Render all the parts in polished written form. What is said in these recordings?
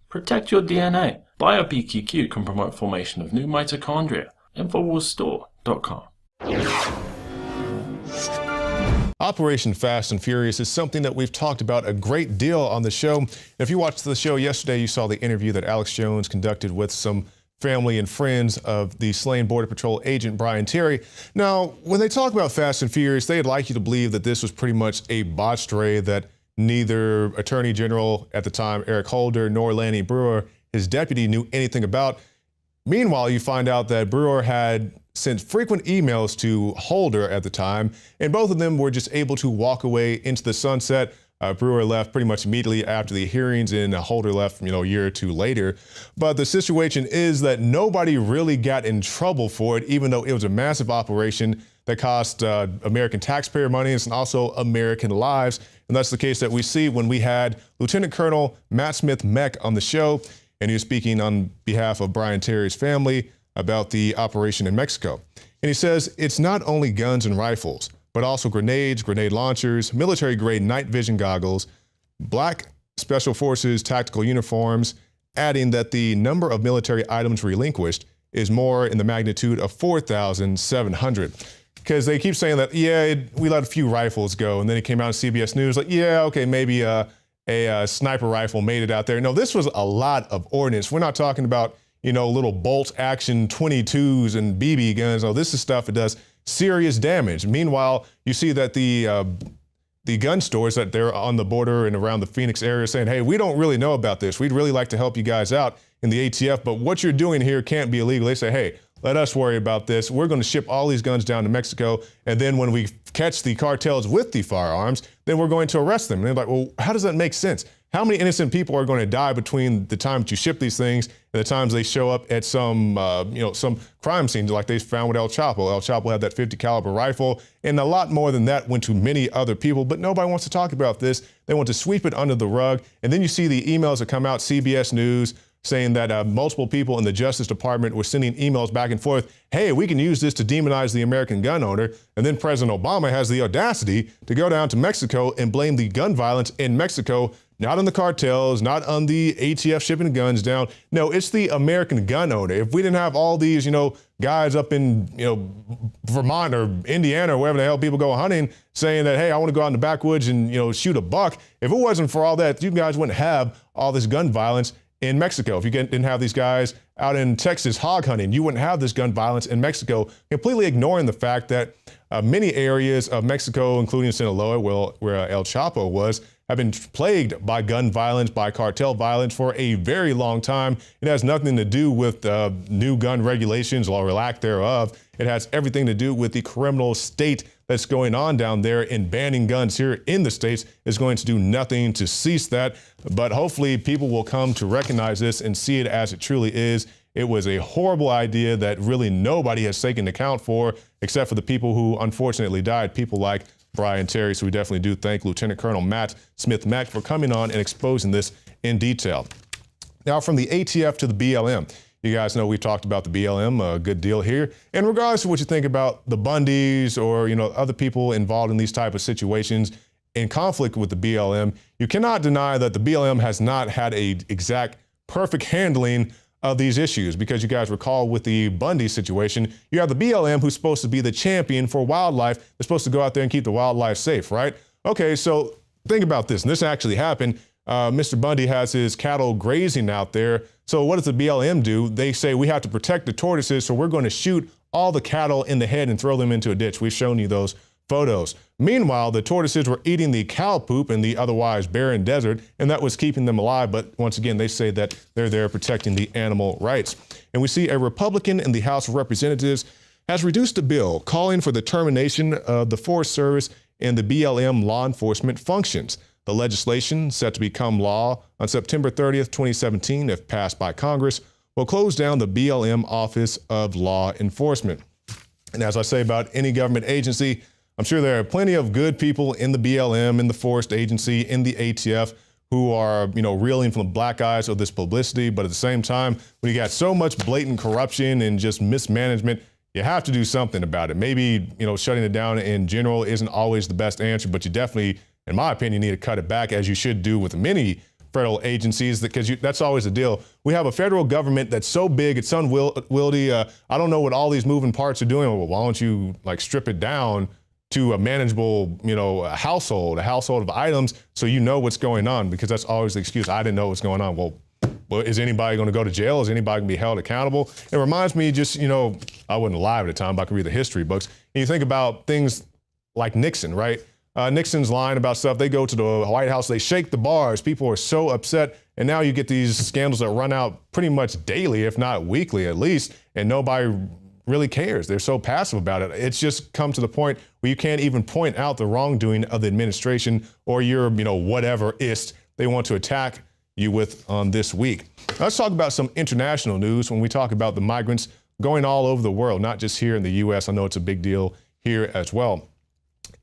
Protect your DNA. BioPQQ can promote formation of new mitochondria. Infowarsstore.com. Operation Fast and Furious is something that we've talked about a great deal on the show. If you watched the show yesterday, you saw the interview that Alex Jones conducted with some family and friends of the slain Border Patrol agent Brian Terry. Now, when they talk about Fast and Furious, they'd like you to believe that this was pretty much a botched raid that neither Attorney General at the time, Eric Holder, nor Lanny Breuer, his deputy, knew anything about. Meanwhile, you find out that Breuer had sent frequent emails to Holder at the time, and both of them were just able to walk away into the sunset. Breuer left pretty much immediately after the hearings, and Holder left, a year or two later. But the situation is that nobody really got in trouble for it, even though it was a massive operation that cost American taxpayer money and also American lives. And that's the case that we see when we had Lieutenant Colonel Matt Smith-Meck on the show, and he was speaking on behalf of Brian Terry's family about the operation in Mexico. And he says it's not only guns and rifles, but also grenades, grenade launchers, military-grade night vision goggles, black special forces tactical uniforms, adding that the number of military items relinquished is more in the magnitude of 4,700. Because they keep saying that, we let a few rifles go, and then it came out on CBS News, like, okay, maybe a sniper rifle made it out there. No, this was a lot of ordnance. We're not talking about, little bolt action 22s and BB guns. No, this is stuff that does serious damage. Meanwhile, you see that the gun stores that they're on the border and around the Phoenix area saying, hey, we don't really know about this. We'd really like to help you guys out in the ATF, but what you're doing here can't be illegal. They say, hey, let us worry about this. We're going to ship all these guns down to Mexico, and then when we catch the cartels with the firearms, then we're going to arrest them. And they're like, well, how does that make sense? How many innocent people are going to die between the time that you ship these things and the times they show up at some crime scene like they found with El Chapo? El Chapo had that 50 caliber rifle, and a lot more than that went to many other people, but nobody wants to talk about this. They want to sweep it under the rug. And then you see the emails that come out, CBS News, saying that multiple people in the Justice Department were sending emails back and forth. Hey, we can use this to demonize the American gun owner. And then President Obama has the audacity to go down to Mexico and blame the gun violence in Mexico, not on the cartels, not on the ATF shipping guns down. No, it's the American gun owner. If we didn't have all these, guys up in, Vermont or Indiana or wherever the hell people go hunting saying that, hey, I want to go out in the backwoods and, shoot a buck. If it wasn't for all that, you guys wouldn't have all this gun violence in Mexico. If you didn't have these guys out in Texas hog hunting, you wouldn't have this gun violence in Mexico, completely ignoring the fact that many areas of Mexico, including Sinaloa, where El Chapo was, have been plagued by gun violence, by cartel violence for a very long time. It has nothing to do with new gun regulations or lack thereof. It has everything to do with the criminal state that's going on down there, and banning guns here in the States is going to do nothing to cease that. But hopefully people will come to recognize this and see it as it truly is. It was a horrible idea that really nobody has taken account for, except for the people who unfortunately died, people like Brian Terry. So we definitely do thank Lieutenant Colonel Matt Smith-Meck for coming on and exposing this in detail. Now, from the ATF to the BLM. You guys know we've talked about the BLM a good deal here. And regardless of what you think about the Bundys or, other people involved in these type of situations in conflict with the BLM, you cannot deny that the BLM has not had a exact perfect handling of these issues. Because you guys recall with the Bundy situation, you have the BLM who's supposed to be the champion for wildlife. They're supposed to go out there and keep the wildlife safe, right? Okay, so think about this, and this actually happened. Mr. Bundy has his cattle grazing out there. So what does the BLM do? They say we have to protect the tortoises, so we're going to shoot all the cattle in the head and throw them into a ditch. We've shown you those photos. Meanwhile, the tortoises were eating the cow poop in the otherwise barren desert, and that was keeping them alive. But once again, they say that they're there protecting the animal rights. And we see a Republican in the House of Representatives has reduced a bill calling for the termination of the Forest Service and the BLM law enforcement functions. The legislation, set to become law on September 30th, 2017, if passed by Congress, will close down the BLM Office of Law Enforcement. And as I say about any government agency, I'm sure there are plenty of good people in the BLM, in the Forest Agency, in the ATF who are, reeling from the black eyes of this publicity. But at the same time, when you got so much blatant corruption and just mismanagement, you have to do something about it. Maybe, shutting it down in general isn't always the best answer, but you definitely, in my opinion, need to cut it back, as you should do with many federal agencies, because that's always the deal. We have a federal government that's so big, it's unwieldy. I don't know what all these moving parts are doing. Well, why don't you like strip it down to a manageable, a household of items, so you know what's going on? Because that's always the excuse. I didn't know what's going on. Well, is anybody going to go to jail? Is anybody going to be held accountable? It reminds me just, I wasn't alive at the time, but I can read the history books. And you think about things like Nixon, right? Nixon's lying about stuff. They go to the White House, they shake the bars. People are so upset. And now you get these scandals that run out pretty much daily, if not weekly at least, and nobody really cares. They're so passive about it. It's just come to the point where you can't even point out the wrongdoing of the administration or your, whatever-ist they want to attack you with on this week. Let's talk about some international news when we talk about the migrants going all over the world, not just here in the U.S. I know it's a big deal here as well.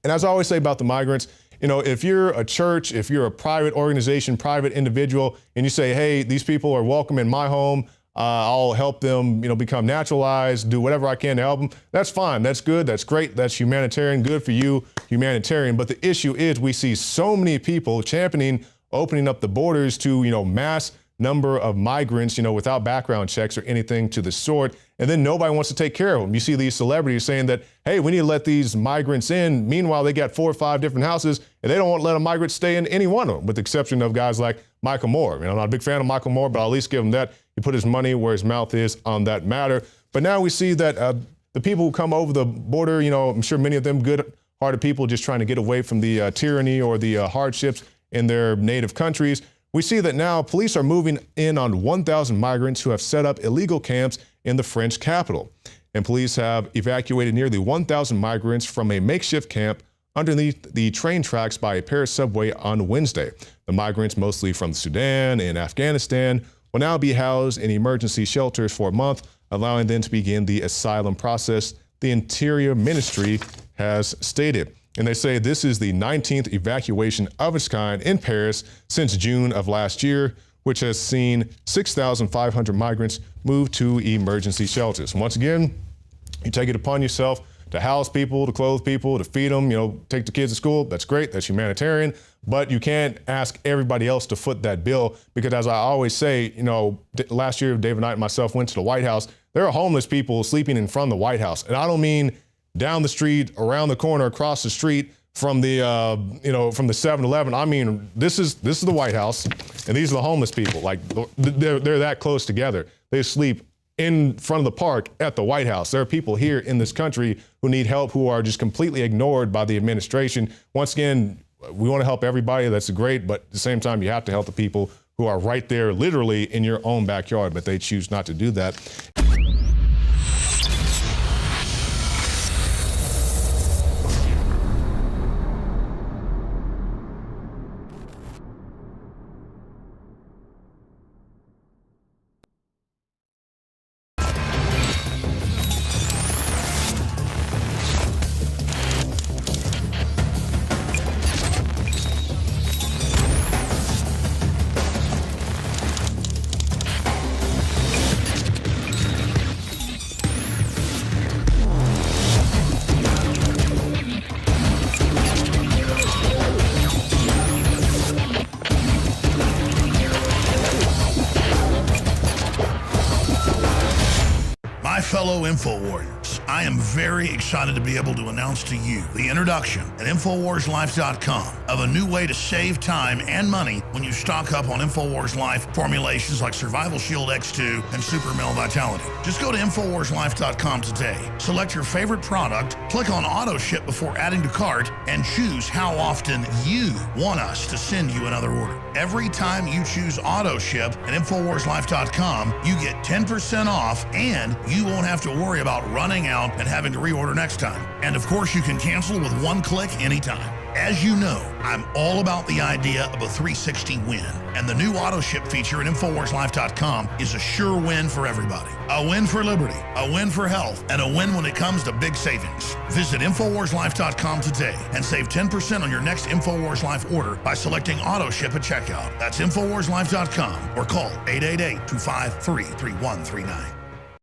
And as I always say about the migrants, if you're a church, if you're a private organization, private individual, and you say, hey, these people are welcome in my home, I'll help them, become naturalized, do whatever I can to help them. That's fine. That's good. That's great. That's humanitarian. Good for you, humanitarian. But the issue is we see so many people championing opening up the borders to, mass number of migrants, without background checks or anything to the sort. And then nobody wants to take care of them. You see these celebrities saying that, hey, we need to let these migrants in. Meanwhile, they got 4 or 5 different houses and they don't want to let a migrant stay in any one of them, with the exception of guys like Michael Moore. I'm not a big fan of Michael Moore, but I'll at least give him that. He put his money where his mouth is on that matter. But now we see that the people who come over the border, I'm sure many of them good-hearted people just trying to get away from the tyranny or the hardships in their native countries. We see that now police are moving in on 1,000 migrants who have set up illegal camps in the French capital. And police have evacuated nearly 1,000 migrants from a makeshift camp underneath the train tracks by a Paris subway on Wednesday. The migrants, mostly from Sudan and Afghanistan, will now be housed in emergency shelters for a month, allowing them to begin the asylum process, the Interior Ministry has stated. And they say this is the 19th evacuation of its kind in Paris since June of last year, which has seen 6,500 migrants move to emergency shelters. Once again, you take it upon yourself to house people, to clothe people, to feed them, take the kids to school. That's great. That's humanitarian. But you can't ask everybody else to foot that bill, because as I always say, last year, David Knight and myself went to the White House. There are homeless people sleeping in front of the White House. And I don't mean down the street, around the corner, across the street from the, from the 7-Eleven. I mean, this is the White House, and these are the homeless people. Like, they're that close together. They sleep in front of the park at the White House. There are people here in this country who need help, who are just completely ignored by the administration. Once again, we want to help everybody. That's great. But at the same time, you have to help the people who are right there, literally in your own backyard, but they choose not to do that. My fellow Infowars, I am very excited to be able to announce to you the introduction at InfowarsLife.com of a new way to save time and money when you stock up on Infowars Life formulations like Survival Shield X2 and Super Male Vitality. Just go to InfowarsLife.com today, select your favorite product, click on Auto Ship before adding to cart, and choose how often you want us to send you another order. Every time you choose Auto Ship at InfowarsLife.com, you get 10% off, and you won't have to worry about running out and having to reorder next time. And of course, you can cancel with one click anytime. As you know, I'm all about the idea of a 360 win, and the new auto ship feature at InfowarsLife.com is a sure win for everybody. A win for liberty, a win for health, and a win when it comes to big savings. Visit InfowarsLife.com today and save 10% on your next Infowars Life order by selecting auto ship at checkout. That's InfowarsLife.com or call 888-253-3139.